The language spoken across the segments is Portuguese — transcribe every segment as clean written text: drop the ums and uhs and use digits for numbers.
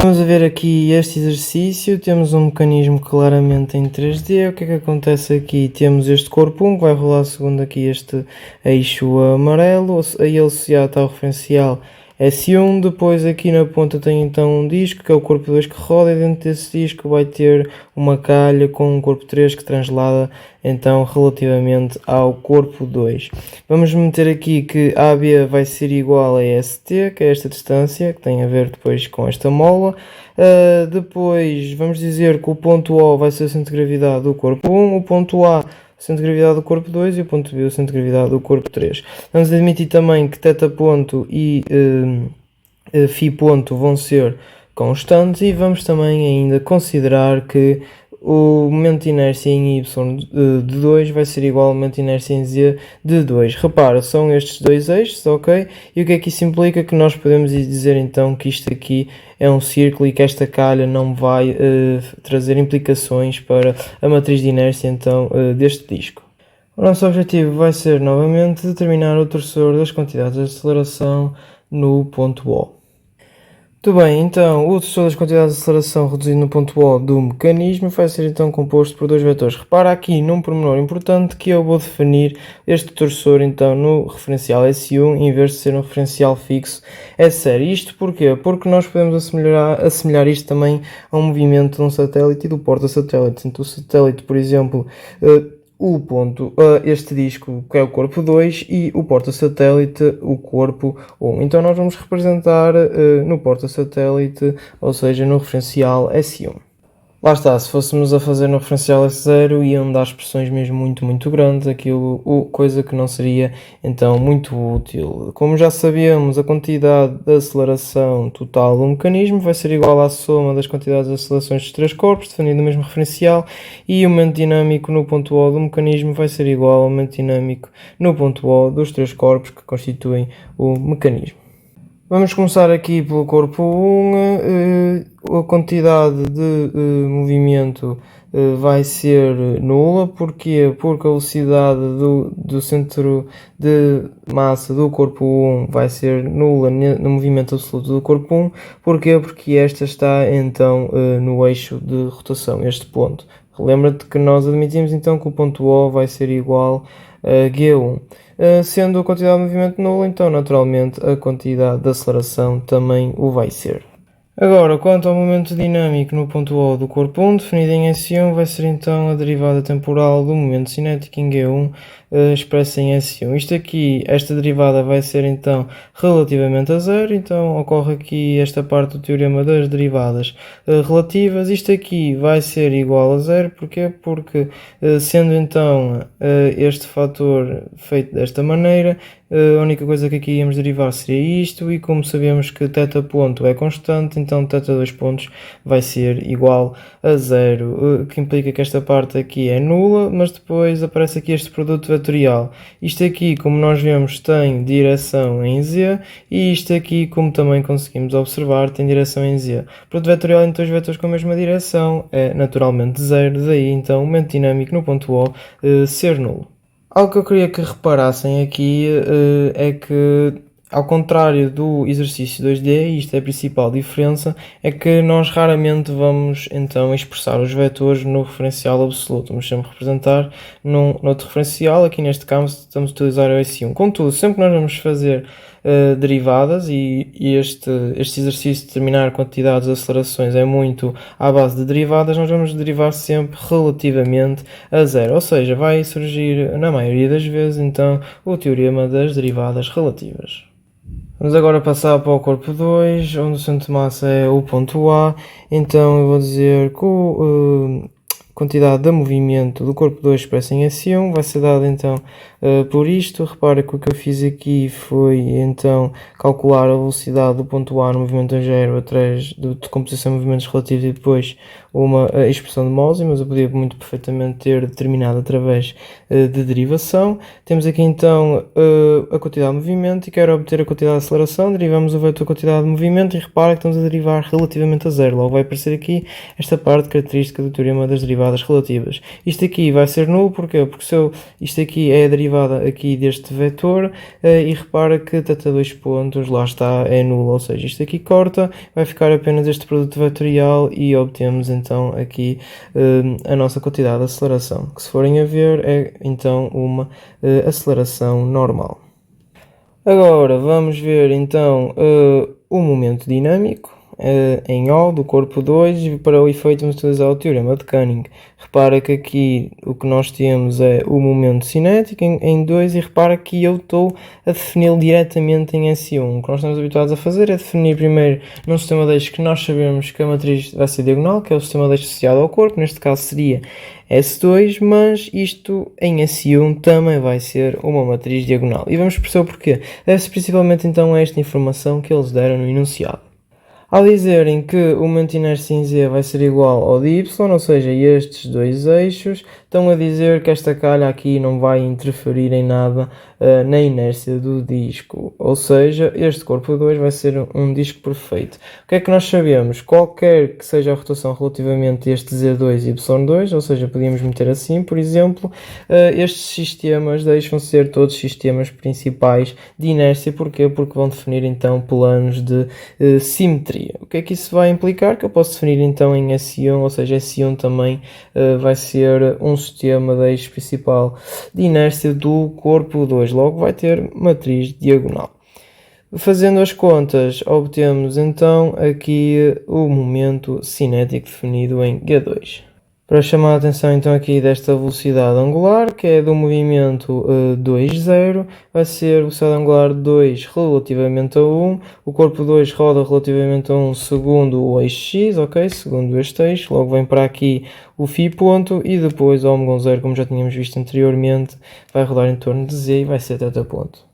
Vamos a ver aqui este exercício, temos um mecanismo claramente em 3D, o que é que acontece aqui? Temos este corpo 1 que vai rolar segundo aqui este eixo amarelo, a ele associado ao referencial S1, depois aqui na ponta tem então um disco, que é o corpo 2 que roda, e dentro desse disco vai ter uma calha com um corpo 3 que translada então relativamente ao corpo 2. Vamos meter aqui que AB vai ser igual a ST, que é esta distância, que tem a ver depois com esta mola. Depois vamos dizer que o ponto O vai ser o centro de gravidade do corpo 1, o ponto A o centro de gravidade do corpo 2 e o ponto B o centro de gravidade do corpo 3. Vamos admitir também que θ ponto e φ ponto vão ser constantes e vamos também ainda considerar que o momento de inércia em y de 2 vai ser igual ao momento de inércia em z de 2. Repara, são estes dois eixos, ok? E o que é que isso implica? Que nós podemos dizer então que isto aqui é um círculo e que esta calha não vai trazer implicações para a matriz de inércia então deste disco. O nosso objetivo vai ser novamente determinar o torçor das quantidades de aceleração no ponto O. Muito bem, então o torçor das quantidades de aceleração reduzido no ponto O do mecanismo vai ser então composto por dois vetores. Repara aqui num pormenor importante que eu vou definir este torçor então no referencial S1 em vez de ser um referencial fixo S0. Isto porquê? Porque nós podemos assemelhar isto também a um movimento de um satélite e do porta-satélite. Então o satélite, por exemplo, este disco que é o corpo 2 e o porta-satélite o corpo 1. Então nós vamos representar no porta-satélite, ou seja, no referencial S1. Lá está, se fôssemos a fazer no referencial S0 iam dar expressões mesmo muito grandes, aquilo, coisa que não seria então muito útil. Como já sabíamos, a quantidade de aceleração total do mecanismo vai ser igual à soma das quantidades de acelerações dos três corpos, definido no mesmo referencial, e o momento dinâmico no ponto O do mecanismo vai ser igual ao momento dinâmico no ponto O dos três corpos que constituem o mecanismo. Vamos começar aqui pelo corpo 1, a quantidade de movimento vai ser nula. Porquê? Porque a velocidade do centro de massa do corpo 1 vai ser nula no movimento absoluto do corpo 1. Porquê? Porque esta está então no eixo de rotação, este ponto. Lembra-te que nós admitimos então que o ponto O vai ser igual a G1. Sendo a quantidade de movimento nula, então naturalmente a quantidade de aceleração também o vai ser. Agora, quanto ao momento dinâmico no ponto O do corpo 1, definido em S1, vai ser então a derivada temporal do momento cinético em G1, expressa em S1. Isto aqui, esta derivada vai ser então relativamente a zero, então ocorre aqui esta parte do teorema das derivadas relativas. Isto aqui vai ser igual a zero, porquê? Porque sendo então este fator feito desta maneira, a única coisa que aqui íamos derivar seria isto, e como sabemos que θ ponto é constante, então θ2 pontos vai ser igual a zero, que implica que esta parte aqui é nula, mas depois aparece aqui este produto vetorial. Isto aqui, como nós vemos, tem direção em z, e isto aqui, como também conseguimos observar, tem direção em z. O produto vetorial entre dois vetores com a mesma direção é naturalmente zero, daí então o momento dinâmico no ponto O ser nulo. Algo que eu queria que reparassem aqui é que, ao contrário do exercício 2D, isto é a principal diferença, é que nós raramente vamos então expressar os vetores no referencial absoluto. Vamos sempre representar num outro referencial. Aqui neste caso estamos a utilizar o S1. Contudo, sempre que nós vamos fazer derivadas, e este exercício de determinar quantidades de acelerações é muito à base de derivadas, nós vamos derivar sempre relativamente a zero, ou seja, vai surgir na maioria das vezes então o teorema das derivadas relativas. Vamos agora passar para o corpo 2, onde o centro de massa é o ponto A. Então eu vou dizer que a quantidade de movimento do corpo 2 expressa em S1 vai ser dada então por isto. Repara que o que eu fiz aqui foi então calcular a velocidade do ponto A no movimento tangente através de decomposição de movimentos relativos e depois uma expressão de Mosel, mas eu podia muito perfeitamente ter determinado através de derivação. Temos aqui então a quantidade de movimento e quero obter a quantidade de aceleração. Derivamos o vetor quantidade de movimento e repara que estamos a derivar relativamente a zero. Logo vai aparecer aqui esta parte característica do teorema das derivadas relativas. Isto aqui vai ser nulo, porquê? Porque isto aqui é a derivada derivada aqui deste vetor e repara que θ dois pontos, lá está, é nulo, ou seja, isto aqui corta, vai ficar apenas este produto vetorial e obtemos então aqui a nossa quantidade de aceleração, que se forem a ver é então uma aceleração normal. Agora vamos ver então o momento dinâmico em O do corpo 2 e para o efeito vamos utilizar o teorema de Cunning. Repara que aqui o que nós temos é o momento cinético em 2 e repara que eu estou a defini-lo diretamente em S1. O que nós estamos habituados a fazer é definir primeiro num sistema de eixos que nós sabemos que a matriz vai ser diagonal, que é o sistema de eixos associado ao corpo, neste caso seria S2, mas isto em S1 também vai ser uma matriz diagonal. E vamos perceber o porquê. Deve-se principalmente então a esta informação que eles deram no enunciado. Ao dizerem que o momento de inércia em Z vai ser igual ao de Y, ou seja, estes dois eixos, estão a dizer que esta calha aqui não vai interferir em nada na inércia do disco. Ou seja, este corpo 2 vai ser um disco perfeito. O que é que nós sabemos? Qualquer que seja a rotação relativamente a este Z2 e Y2, ou seja, podíamos meter assim, por exemplo, estes sistemas deixam ser todos sistemas principais de inércia. Porquê? Porque vão definir então planos de simetria. O que é que isso vai implicar? Que eu posso definir então em S1, ou seja, S1 também vai ser um sistema de eixo principal de inércia do corpo 2, logo vai ter matriz diagonal. Fazendo as contas, obtemos então aqui o momento cinético definido em G2. Para chamar a atenção então aqui desta velocidade angular, que é do movimento 2, 0, vai ser velocidade angular 2 relativamente a 1, o corpo 2 roda relativamente a 1 segundo o eixo x, ok? Segundo este eixo, logo vem para aqui o φ ponto e depois o ômega 0, como já tínhamos visto anteriormente, vai rodar em torno de z e vai ser θ ponto.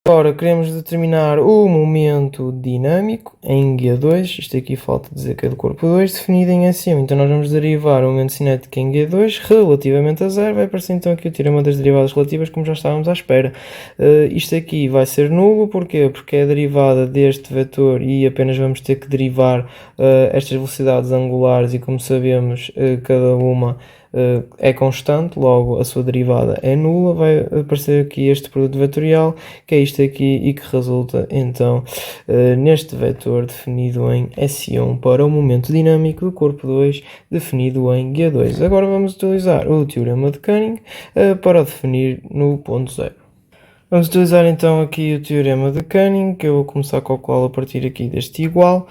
Agora queremos determinar o momento dinâmico em G2, isto aqui falta dizer que é do corpo 2, definido em S1. Então nós vamos derivar o momento cinético em G2 relativamente a 0, vai aparecer então aqui o teorema das derivadas relativas, como já estávamos à espera. Isto aqui vai ser nulo, porquê? Porque é a derivada deste vetor e apenas vamos ter que derivar estas velocidades angulares e, como sabemos, cada uma é constante, logo a sua derivada é nula, vai aparecer aqui este produto vetorial, que é isto aqui e que resulta então neste vetor definido em S1 para o momento dinâmico do corpo 2 definido em G2. Agora vamos utilizar o teorema de Cunning para definir no ponto 0. Vamos utilizar então aqui o teorema de Cunning, que eu vou começar a calcular a partir aqui deste igual.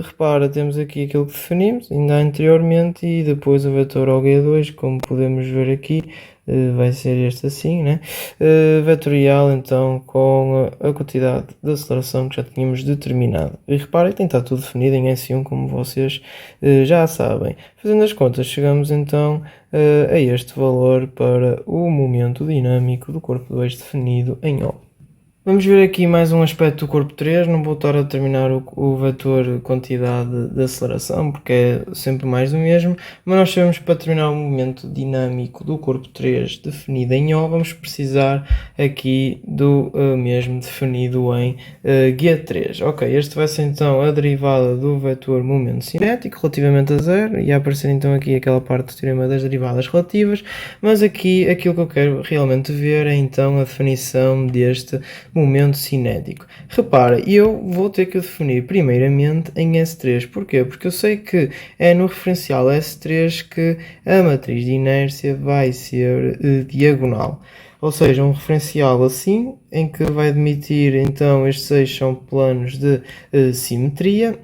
Repara, temos aqui aquilo que definimos ainda anteriormente e depois o vetor OG2, como podemos ver aqui, vai ser este assim, né? Vetorial então com a quantidade de aceleração que já tínhamos determinado. E reparem que tem que estar tudo definido em S1, como vocês já sabem. Fazendo as contas, chegamos então a este valor para o momento dinâmico do corpo 2 definido em O. Vamos ver aqui mais um aspecto do corpo 3, não vou estar a determinar o vetor quantidade de aceleração, porque é sempre mais do mesmo, mas nós sabemos que para determinar o momento dinâmico do corpo 3 definido em O, vamos precisar aqui do mesmo definido em G3. Ok, este vai ser então a derivada do vetor momento cinético relativamente a 0, e a aparecer então aqui aquela parte do teorema das derivadas relativas, mas aqui aquilo que eu quero realmente ver é então a definição deste momento cinético. Repara, eu vou ter que o definir primeiramente em S3. Porquê? Porque eu sei que é no referencial S3 que a matriz de inércia vai ser diagonal. Ou seja, um referencial assim, em que vai admitir então estes eixos são planos de simetria.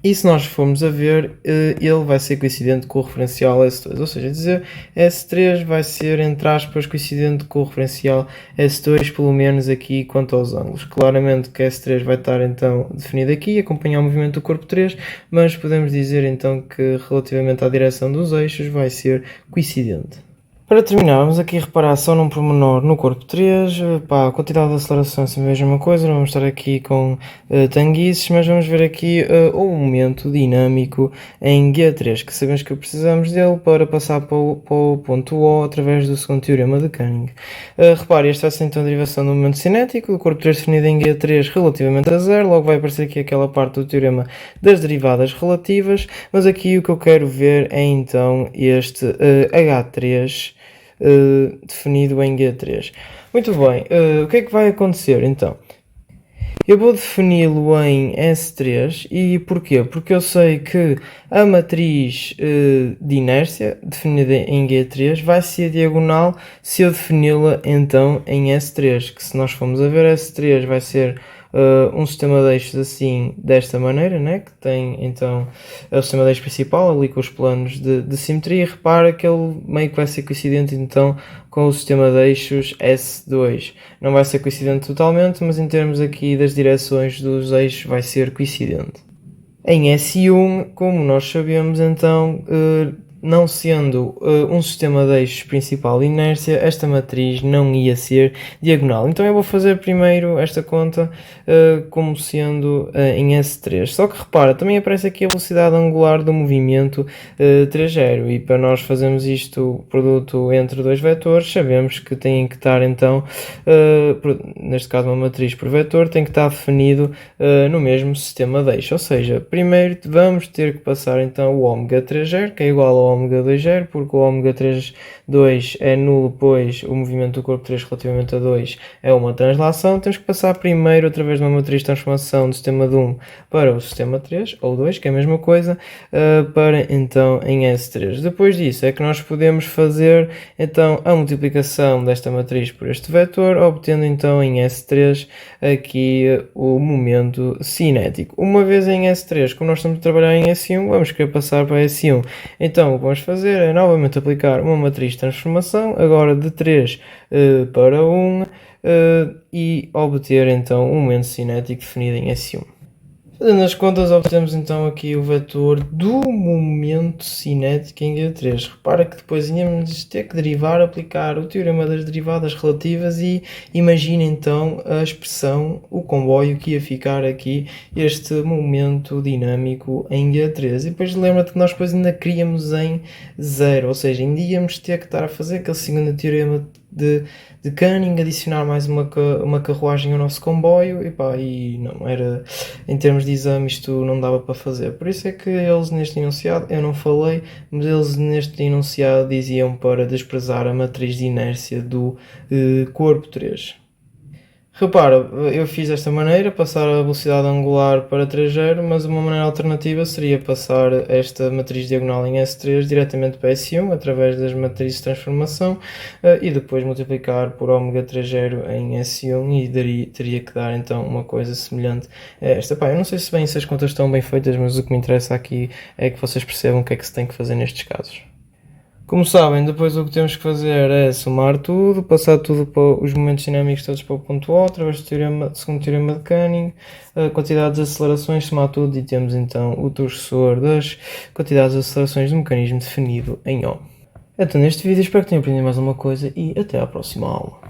E se nós formos a ver, ele vai ser coincidente com o referencial S2, ou seja, dizer S3 vai ser, entre aspas, coincidente com o referencial S2, pelo menos aqui quanto aos ângulos. Claramente que S3 vai estar então definido aqui, acompanhar o movimento do corpo 3, mas podemos dizer então que relativamente à direção dos eixos vai ser coincidente. Para terminar, vamos aqui reparar só num pormenor no corpo 3, a quantidade de aceleração é sempre a mesma coisa, não vamos estar aqui com tanguices, mas vamos ver aqui o momento dinâmico em G3, que sabemos que precisamos dele para passar para o ponto O através do segundo teorema de Cunning. Repare, esta vai ser então a derivação do momento cinético, do corpo 3 definido em G3 relativamente a 0, logo vai aparecer aqui aquela parte do teorema das derivadas relativas, mas aqui o que eu quero ver é então este H3, definido em G3. Muito bem, o que é que vai acontecer então? Eu vou defini-lo em S3 e porquê? Porque eu sei que a matriz de inércia, definida em G3, vai ser diagonal se eu defini-la então em S3, que se nós formos a ver, S3 vai ser um sistema de eixos assim, desta maneira, né? Que tem então o sistema de eixos principal ali com os planos de simetria, e repara que ele meio que vai ser coincidente então com o sistema de eixos S2. Não vai ser coincidente totalmente, mas em termos aqui das direções dos eixos vai ser coincidente. Em S1, como nós sabemos, então, não sendo um sistema de eixos principal de inércia, esta matriz não ia ser diagonal. Então eu vou fazer primeiro esta conta como sendo em S3. Só que repara, também aparece aqui a velocidade angular do movimento trajeto, e para nós fazermos isto, produto entre dois vetores, sabemos que tem que estar então, neste caso uma matriz por vetor, tem que estar definido no mesmo sistema de eixo. Ou seja, primeiro vamos ter que passar então o ômega 3,0, que é igual ao ômega 2,0, porque o ômega 3,2 é nulo, pois o movimento do corpo 3 relativamente a 2 é uma translação. Temos que passar primeiro através de uma matriz de transformação do sistema de 1 para o sistema 3, ou 2, que é a mesma coisa, para então em S3. Depois disso é que nós podemos fazer então a multiplicação desta matriz por este vetor, obtendo então em S3 aqui o momento cinético. Uma vez em S3, como nós estamos a trabalhar em S1, vamos querer passar para S1. Então o que vamos fazer é novamente aplicar uma matriz de transformação, agora de 3 para 1, e obter então um momento cinético definido em S1. Fazendo as contas, obtemos então aqui o vetor do momento cinético em G3. Repara que depois íamos ter que derivar, aplicar o teorema das derivadas relativas e imagina então a expressão, o comboio que ia ficar aqui, este momento dinâmico em G3. E depois lembra-te que nós depois ainda queríamos em 0, ou seja, ainda íamos ter que estar a fazer aquele segundo teorema de Cunning, adicionar mais uma carruagem ao nosso comboio, e não era, em termos de exame, isto não dava para fazer. Por isso é que eles neste enunciado, eu não falei, mas eles neste enunciado diziam para desprezar a matriz de inércia do corpo 3. Repara, eu fiz desta maneira, passar a velocidade angular para 3,0, mas uma maneira alternativa seria passar esta matriz diagonal em S3 diretamente para S1, através das matrizes de transformação, e depois multiplicar por ômega 3,0 em S1, e teria que dar então uma coisa semelhante a esta. Eu não sei se bem se as contas estão bem feitas, mas o que me interessa aqui é que vocês percebam o que é que se tem que fazer nestes casos. Como sabem, depois o que temos que fazer é somar tudo, passar tudo para os momentos dinâmicos todos para o ponto O, através do segundo teorema de Cunning, a quantidade de acelerações, somar tudo, e temos então o torcedor das quantidades de acelerações do mecanismo definido em O. Então neste vídeo espero que tenham aprendido mais uma coisa e até à próxima aula.